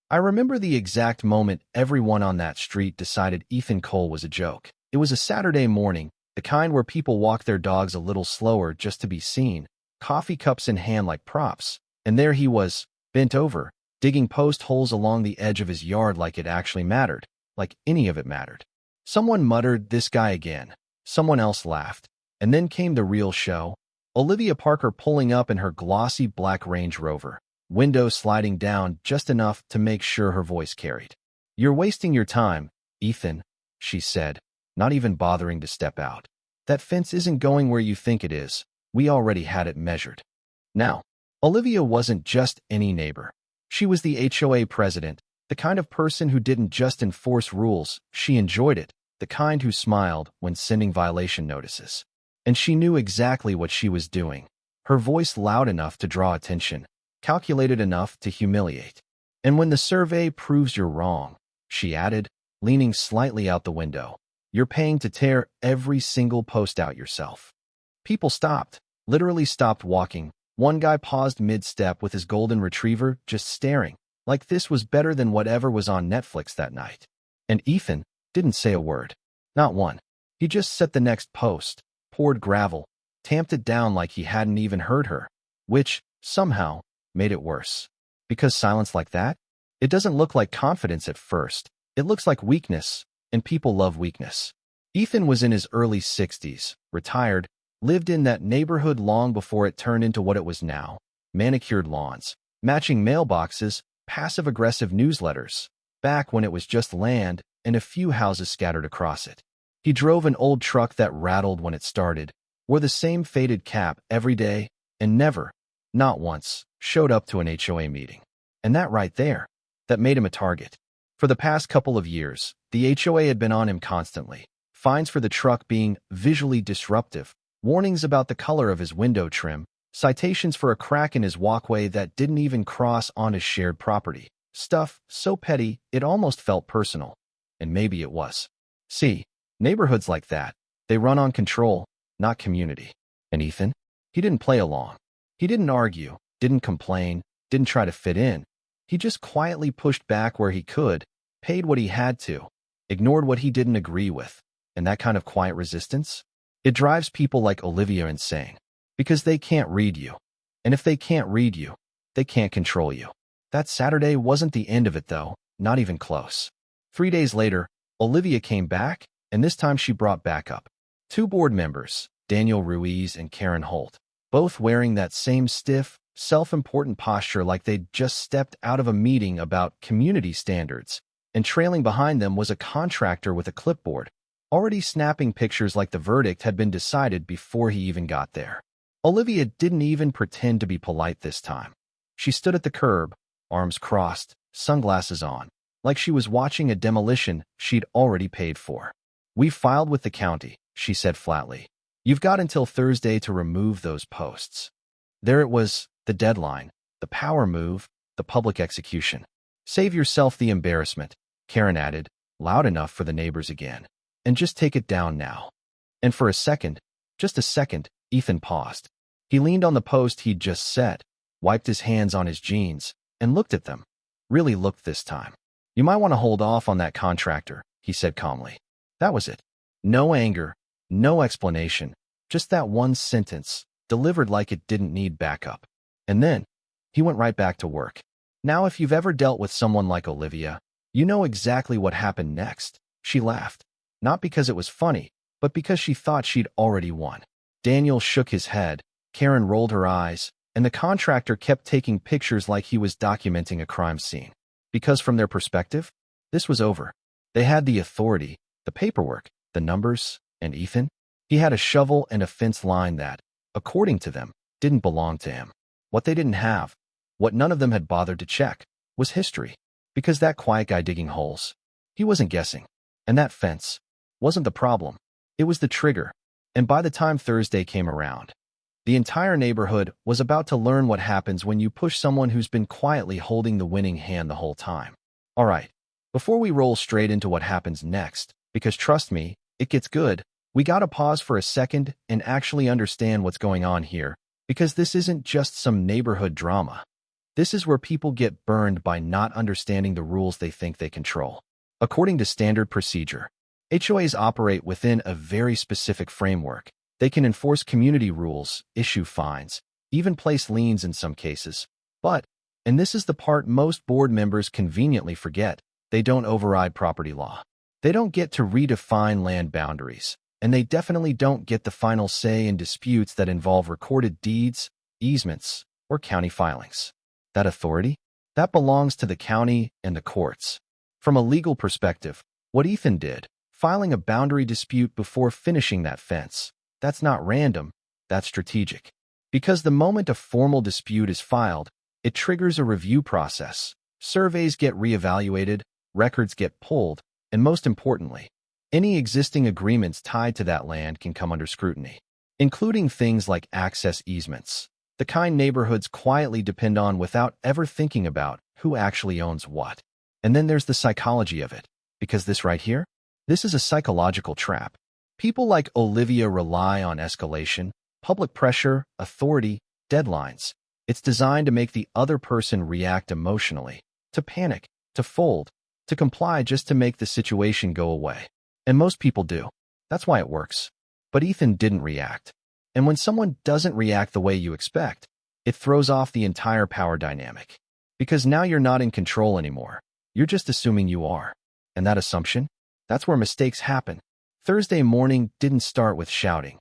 I remember the exact moment everyone on that street decided Ethan Cole was a joke. It was a Saturday morning, the kind where people walk their dogs a little slower just to be seen, coffee cups in hand like props. And there he was, bent over, digging post holes along the edge of his yard like it actually mattered, like any of it mattered. Someone muttered, "This guy again." Someone else laughed. And then came the real show. Olivia Parker pulling up in her glossy black Range Rover, window sliding down just enough to make sure her voice carried. "You're wasting your time, Ethan," she said, not even bothering to step out. "That fence isn't going where you think it is. We already had it measured." Now, Olivia wasn't just any neighbor. She was the HOA president, the kind of person who didn't just enforce rules, she enjoyed it, the kind who smiled when sending violation notices. And she knew exactly what she was doing. Her voice loud enough to draw attention, calculated enough to humiliate. "And when the survey proves you're wrong," she added, leaning slightly out the window, "you're paying to tear every single post out yourself." People stopped, literally stopped walking. One guy paused mid-step with his golden retriever, just staring, like this was better than whatever was on Netflix that night. And Ethan didn't say a word. Not one. He just set the next post, poured gravel, tamped it down like he hadn't even heard her, which, somehow, made it worse. Because silence like that? It doesn't look like confidence at first. It looks like weakness, and people love weakness. Ethan was in his early 60s, retired, lived in that neighborhood long before it turned into what it was now. Manicured lawns, matching mailboxes, passive-aggressive newsletters, back when it was just land and a few houses scattered across it. He drove an old truck that rattled when it started, wore the same faded cap every day, and never, not once, showed up to an HOA meeting. And that right there, that made him a target. For the past couple of years, the HOA had been on him constantly. Fines for the truck being visually disruptive, warnings about the color of his window trim, citations for a crack in his walkway that didn't even cross onto shared property. Stuff so petty it almost felt personal. And maybe it was. See, neighborhoods like that, they run on control, not community. And Ethan? He didn't play along. He didn't argue, didn't complain, didn't try to fit in. He just quietly pushed back where he could, paid what he had to, ignored what he didn't agree with. And that kind of quiet resistance? It drives people like Olivia insane. Because they can't read you. And if they can't read you, they can't control you. That Saturday wasn't the end of it, though, not even close. 3 days later, Olivia came back, and this time she brought backup. 2 board members, Daniel Ruiz and Karen Holt, both wearing that same stiff, self-important posture like they'd just stepped out of a meeting about community standards, and trailing behind them was a contractor with a clipboard, already snapping pictures like the verdict had been decided before he even got there. Olivia didn't even pretend to be polite this time. She stood at the curb, arms crossed, sunglasses on, like she was watching a demolition she'd already paid for. "We filed with the county," she said flatly. "You've got until Thursday to remove those posts." There it was, the deadline, the power move, the public execution. "Save yourself the embarrassment," Karen added, loud enough for the neighbors again. "And just take it down now." And for a second, just a second, Ethan paused. He leaned on the post he'd just set, wiped his hands on his jeans, and looked at them. Really looked this time. "You might want to hold off on that contractor," he said calmly. That was it. No anger, no explanation, just that one sentence, delivered like it didn't need backup. And then, he went right back to work. Now, if you've ever dealt with someone like Olivia, you know exactly what happened next. She laughed. Not because it was funny, but because she thought she'd already won. Daniel shook his head, Karen rolled her eyes, and the contractor kept taking pictures like he was documenting a crime scene. Because from their perspective, this was over. They had the authority, the paperwork, the numbers, and Ethan? He had a shovel and a fence line that, according to them, didn't belong to him. What they didn't have, what none of them had bothered to check, was history. Because that quiet guy digging holes, he wasn't guessing. And that fence wasn't the problem. It was the trigger. And by the time Thursday came around, the entire neighborhood was about to learn what happens when you push someone who's been quietly holding the winning hand the whole time. All right, before we roll straight into what happens next, because trust me, it gets good, we gotta pause for a second and actually understand what's going on here, because this isn't just some neighborhood drama. This is where people get burned by not understanding the rules they think they control. According to standard procedure, HOAs operate within a very specific framework. They can enforce community rules, issue fines, even place liens in some cases. But, and this is the part most board members conveniently forget, they don't override property law. They don't get to redefine land boundaries, and they definitely don't get the final say in disputes that involve recorded deeds, easements, or county filings. That authority? That belongs to the county and the courts. From a legal perspective, what Ethan did, filing a boundary dispute before finishing that fence, that's not random, that's strategic. Because the moment a formal dispute is filed, it triggers a review process. Surveys get reevaluated, records get pulled, and most importantly, any existing agreements tied to that land can come under scrutiny, including things like access easements, the kind neighborhoods quietly depend on without ever thinking about who actually owns what. And then there's the psychology of it, because this right here, this is a psychological trap. People like Olivia rely on escalation, public pressure, authority, deadlines. It's designed to make the other person react emotionally, to panic, to fold, to comply just to make the situation go away. And most people do. That's why it works. But Ethan didn't react. And when someone doesn't react the way you expect, it throws off the entire power dynamic. Because now you're not in control anymore. You're just assuming you are. And that assumption? That's where mistakes happen. Thursday morning didn't start with shouting.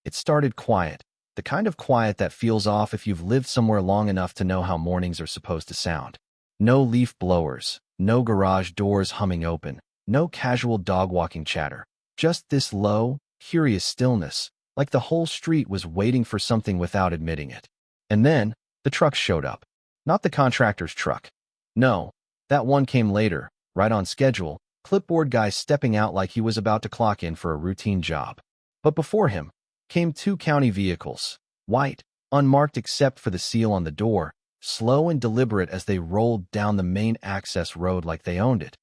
It started quiet. The kind of quiet that feels off if you've lived somewhere long enough to know how mornings are supposed to sound. No leaf blowers, no garage doors humming open, no casual dog-walking chatter. Just this low, curious stillness, like the whole street was waiting for something without admitting it. And then, the truck showed up. Not the contractor's truck. No, that one came later, right on schedule, clipboard guy stepping out like he was about to clock in for a routine job. But before him came two county vehicles, white, unmarked except for the seal on the door, slow and deliberate as they rolled down the main access road like they owned it.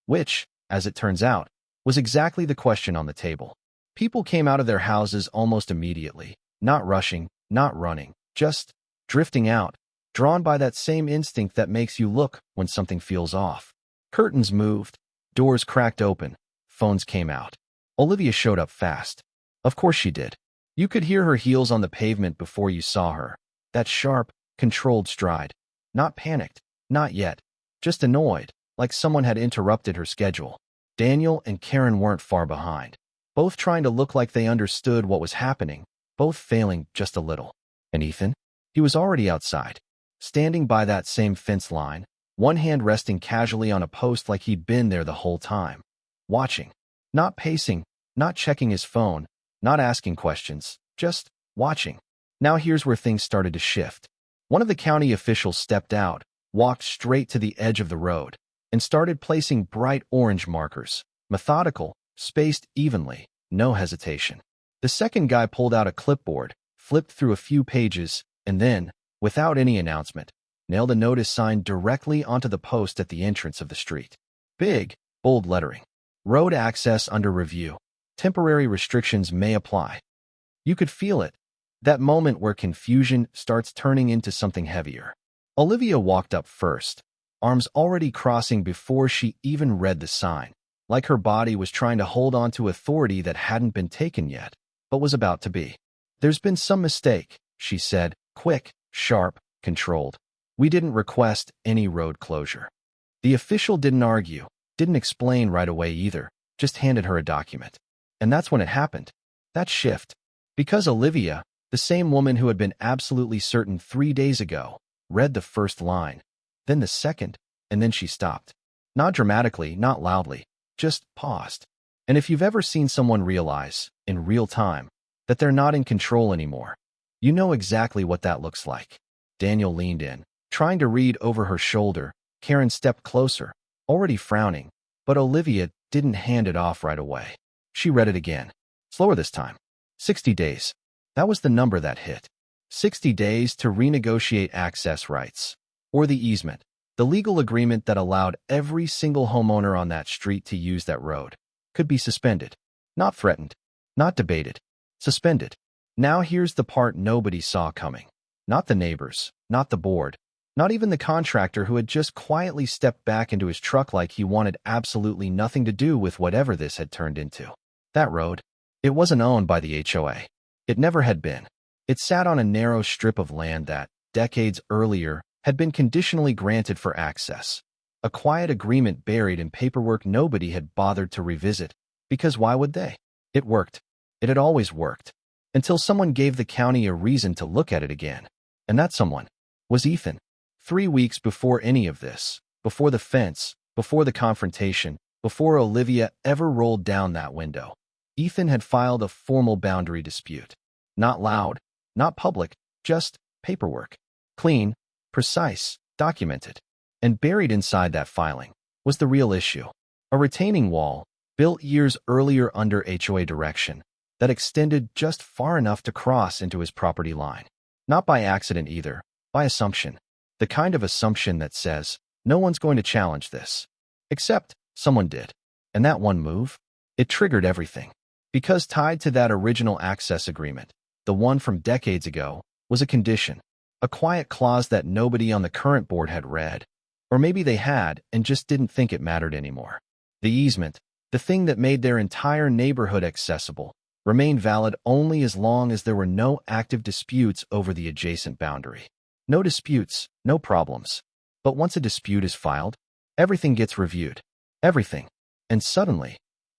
Which, as it turns out, was exactly the question on the table. People came out of their houses almost immediately, not rushing, not running, just drifting out, drawn by that same instinct that makes you look when something feels off. Curtains moved, doors cracked open, phones came out. Olivia showed up fast. Of course she did. You could hear her heels on the pavement before you saw her. That sharp, controlled stride. Not panicked, not yet. Just annoyed, like someone had interrupted her schedule. Daniel and Karen weren't far behind. Both trying to look like they understood what was happening, both failing just a little. And Ethan? He was already outside, standing by that same fence line, one hand resting casually on a post like he'd been there the whole time. Watching. Not pacing, not checking his phone, not asking questions, just watching. Now here's where things started to shift. One of the county officials stepped out, walked straight to the edge of the road, and started placing bright orange markers, methodical, spaced evenly, no hesitation. The second guy pulled out a clipboard, flipped through a few pages, and then, without any announcement, nailed a notice sign directly onto the post at the entrance of the street. Big, bold lettering. Road access under review. Temporary restrictions may apply. You could feel it. That moment where confusion starts turning into something heavier. Olivia walked up first, arms already crossing before she even read the sign, like her body was trying to hold on to authority that hadn't been taken yet, but was about to be. There's been some mistake, she said, quick, sharp, controlled. We didn't request any road closure. The official didn't argue, didn't explain right away either, just handed her a document. And that's when it happened. That shift. Because Olivia, the same woman who had been absolutely certain 3 days ago, read the first line, then the second, and then she stopped. Not dramatically, not loudly, just paused. And if you've ever seen someone realize, in real time, that they're not in control anymore, you know exactly what that looks like. Daniel leaned in, trying to read over her shoulder. Karen stepped closer, already frowning, but Olivia didn't hand it off right away. She read it again, slower this time. 60 days. That was the number that hit. 60 days to renegotiate access rights, or the easement, the legal agreement that allowed every single homeowner on that street to use that road, could be suspended. Not threatened, not debated, suspended. Now here's the part nobody saw coming. Not the neighbors, not the board, Not even the contractor who had just quietly stepped back into his truck like he wanted absolutely nothing to do with whatever this had turned into. That road, it wasn't owned by the HOA. It never had been. It sat on a narrow strip of land that, decades earlier, had been conditionally granted for access. A quiet agreement buried in paperwork nobody had bothered to revisit, because why would they? It worked. It had always worked. Until someone gave the county a reason to look at it again. And that someone was Ethan. 3 weeks before any of this, before the fence, before the confrontation, before Olivia ever rolled down that window, Ethan had filed a formal boundary dispute. Not loud, not public, just paperwork. Clean, precise, documented. And buried inside that filing was the real issue. A retaining wall, built years earlier under HOA direction, that extended just far enough to cross into his property line. Not by accident either, by assumption. The kind of assumption that says, no one's going to challenge this. Except someone did. And that one move, it triggered everything. Because tied to that original access agreement, the one from decades ago, was a condition. A quiet clause that nobody on the current board had read. Or maybe they had and just didn't think it mattered anymore. The easement, the thing that made their entire neighborhood accessible, remained valid only as long as there were no active disputes over the adjacent boundary. No disputes, no problems. But once a dispute is filed, everything gets reviewed. Everything. And suddenly,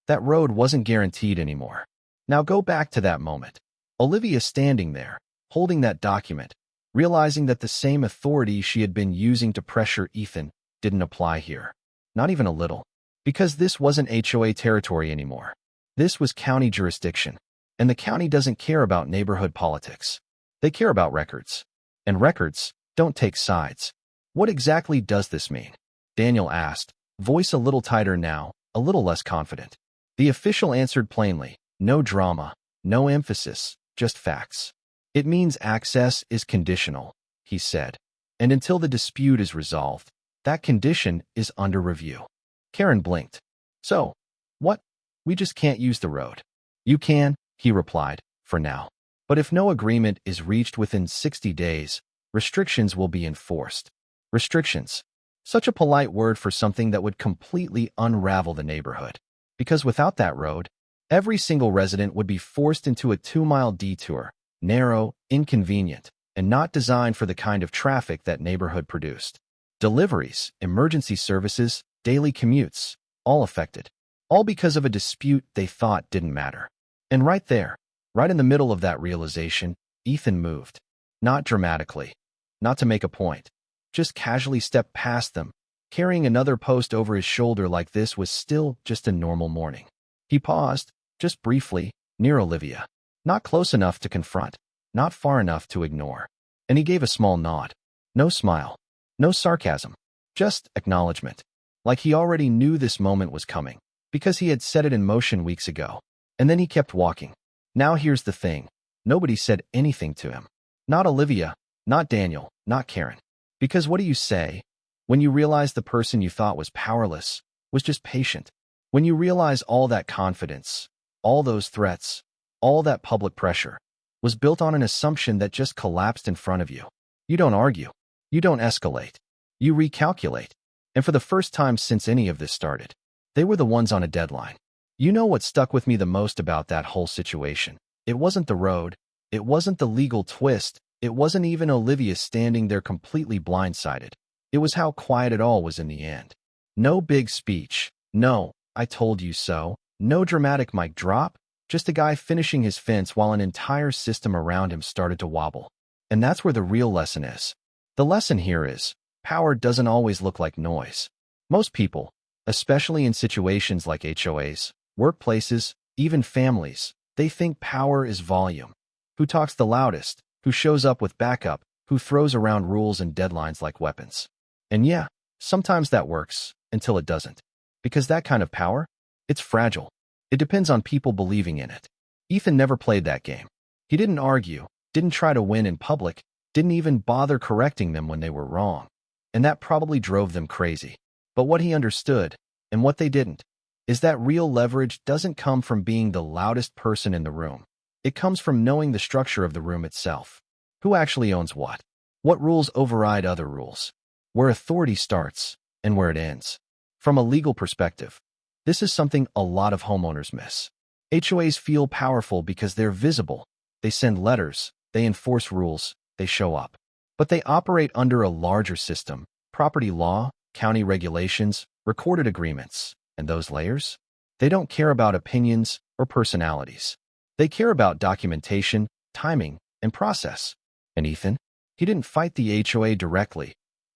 that road wasn't guaranteed anymore. Now go back to that moment. Olivia standing there, holding that document, realizing that the same authority she had been using to pressure Ethan didn't apply here. Not even a little. Because this wasn't HOA territory anymore. This was county jurisdiction. And the county doesn't care about neighborhood politics. They care about records. And records don't take sides. What exactly does this mean? Daniel asked, voice a little tighter now, a little less confident. The official answered plainly, no drama, no emphasis, just facts. It means access is conditional, he said. And until the dispute is resolved, that condition is under review. Karen blinked. So, what? We just can't use the road. You can, he replied, for now. But if no agreement is reached within 60 days, restrictions will be enforced. Restrictions. Such a polite word for something that would completely unravel the neighborhood. Because without that road, every single resident would be forced into a 2-mile detour, narrow, inconvenient, and not designed for the kind of traffic that neighborhood produced. Deliveries, emergency services, daily commutes, all affected. All because of a dispute they thought didn't matter. And right there, right in the middle of that realization, Ethan moved. Not dramatically. Not to make a point. Just casually stepped past them, carrying another post over his shoulder like this was still just a normal morning. He paused, just briefly, near Olivia. Not close enough to confront, not far enough to ignore. And he gave a small nod. No smile. No sarcasm. Just acknowledgement. Like he already knew this moment was coming, because he had set it in motion weeks ago. And then he kept walking. Now here's the thing. Nobody said anything to him. Not Olivia, not Daniel, not Karen. Because what do you say when you realize the person you thought was powerless was just patient? When you realize all that confidence, all those threats, all that public pressure was built on an assumption that just collapsed in front of you. You don't argue. You don't escalate. You recalculate. And for the first time since any of this started, they were the ones on a deadline. You know what stuck with me the most about that whole situation? It wasn't the road. It wasn't the legal twist. It wasn't even Olivia standing there completely blindsided. It was how quiet it all was in the end. No big speech. No, I told you so. No dramatic mic drop. Just a guy finishing his fence while an entire system around him started to wobble. And that's where the real lesson is. The lesson here is, power doesn't always look like noise. Most people, especially in situations like HOAs, workplaces, even families, they think power is volume. Who talks the loudest? Who shows up with backup? Who throws around rules and deadlines like weapons? And yeah, sometimes that works, until it doesn't. Because that kind of power, it's fragile. It depends on people believing in it. Ethan never played that game. He didn't argue, didn't try to win in public, didn't even bother correcting them when they were wrong. And that probably drove them crazy. But what he understood, and what they didn't, is that real leverage doesn't come from being the loudest person in the room. It comes from knowing the structure of the room itself. Who actually owns what? What rules override other rules? Where authority starts and where it ends. From a legal perspective, this is something a lot of homeowners miss. HOAs feel powerful because they're visible. They send letters, they enforce rules, they show up. But they operate under a larger system: property law, county regulations, recorded agreements. And those layers? They don't care about opinions or personalities. They care about documentation, timing, and process. And Ethan? He didn't fight the HOA directly.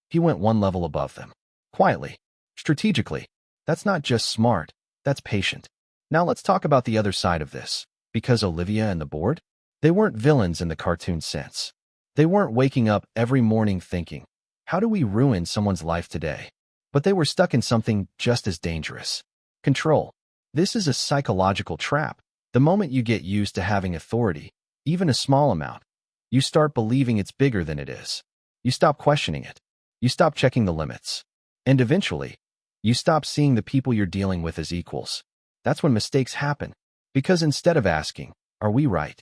He went one level above them. Quietly. Strategically. That's not just smart, that's patient. Now let's talk about the other side of this. Because Olivia and the board? They weren't villains in the cartoon sense. They weren't waking up every morning thinking, how do we ruin someone's life today? But they were stuck in something just as dangerous. Control. This is a psychological trap. The moment you get used to having authority, even a small amount, you start believing it's bigger than it is. You stop questioning it. You stop checking the limits. And eventually, you stop seeing the people you're dealing with as equals. That's when mistakes happen. Because instead of asking, are we right?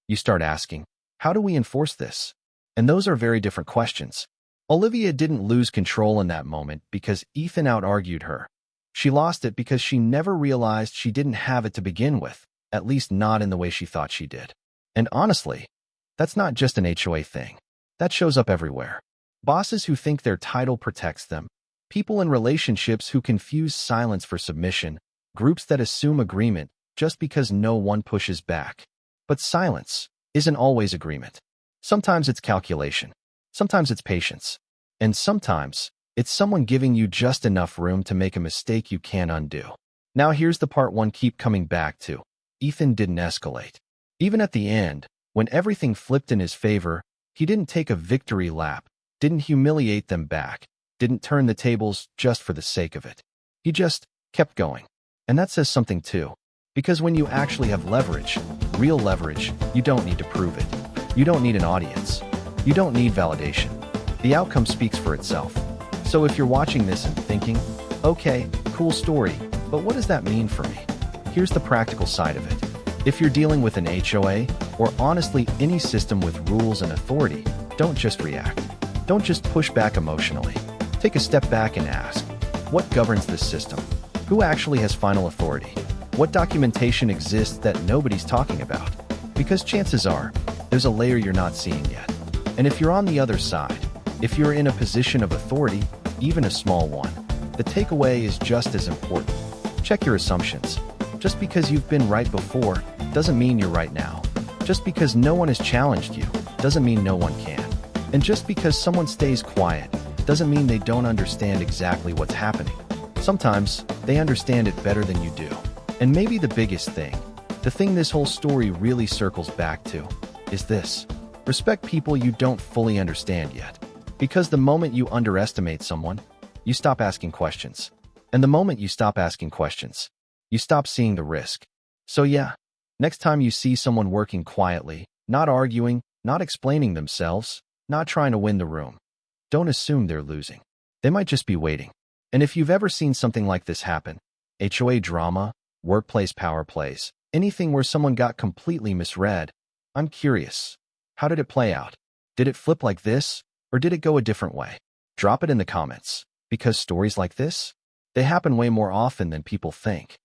You start asking, how do we enforce this? And those are very different questions. Olivia didn't lose control in that moment because Ethan out-argued her. She lost it because she never realized she didn't have it to begin with, at least not in the way she thought she did. And honestly, that's not just an HOA thing. That shows up everywhere. Bosses who think their title protects them, people in relationships who confuse silence for submission, groups that assume agreement just because no one pushes back. But silence isn't always agreement. Sometimes it's calculation. Sometimes it's patience. And sometimes it's someone giving you just enough room to make a mistake you can't undo. Now here's the part one keep coming back to. Ethan didn't escalate. Even at the end, when everything flipped in his favor, he didn't take a victory lap, didn't humiliate them back, didn't turn the tables just for the sake of it. He just kept going. And that says something too. Because when you actually have leverage, real leverage, you don't need to prove it. You don't need an audience. You don't need validation. The outcome speaks for itself. So if you're watching this and thinking, okay, cool story, but what does that mean for me? Here's the practical side of it. If you're dealing with an HOA, or honestly any system with rules and authority, don't just react. Don't just push back emotionally. Take a step back and ask, what governs this system? Who actually has final authority? What documentation exists that nobody's talking about? Because chances are, there's a layer you're not seeing yet. And if you're on the other side, if you're in a position of authority, even a small one, the takeaway is just as important. Check your assumptions. Just because you've been right before doesn't mean you're right now. Just because no one has challenged you doesn't mean no one can. And just because someone stays quiet doesn't mean they don't understand exactly what's happening. Sometimes they understand it better than you do. And maybe the biggest thing, the thing this whole story really circles back to, is this. Respect people you don't fully understand yet. Because the moment you underestimate someone, you stop asking questions. And the moment you stop asking questions, you stop seeing the risk. So yeah, next time you see someone working quietly, not arguing, not explaining themselves, not trying to win the room, don't assume they're losing. They might just be waiting. And if you've ever seen something like this happen, HOA drama, workplace power plays, anything where someone got completely misread, I'm curious. How did it play out? Did it flip like this, or did it go a different way? Drop it in the comments, because stories like this, they happen way more often than people think.